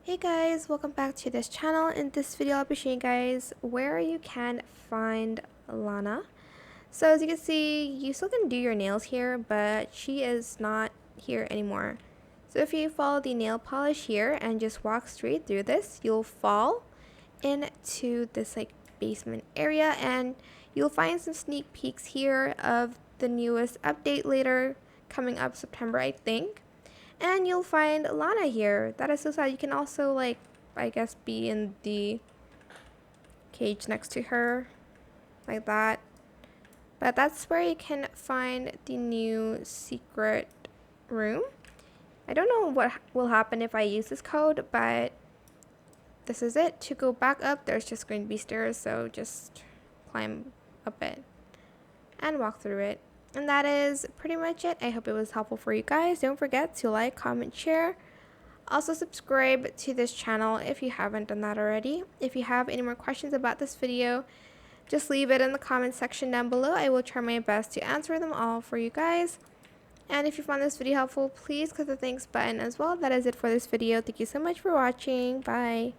Hey guys, welcome back to this channel. In this video I'll be showing you guys where you can find Lana. So as you can see, you still can do your nails here, but she is not here anymore. So if you follow the nail polish here and just walk straight through this, you'll fall into this like basement area and you'll find some sneak peeks here of the newest update later coming up September, I think. And you'll find Lana here. That is so sad. You can also, like, I guess, be in the cage next to her, like that. But that's where you can find the new secret room. I don't know what will happen if I use this code, but this is it. To go back up, there's just going to be stairs, so just climb up it and walk through it. And that is pretty much it. I hope it was helpful for you guys. Don't forget to like, comment, share. Also subscribe to this channel if you haven't done that already. If you have any more questions about this video, just leave it in the comment section down below. I will try my best to answer them all for you guys. And if you found this video helpful, please click the thanks button as well. That is it for this video. Thank you so much for watching. Bye.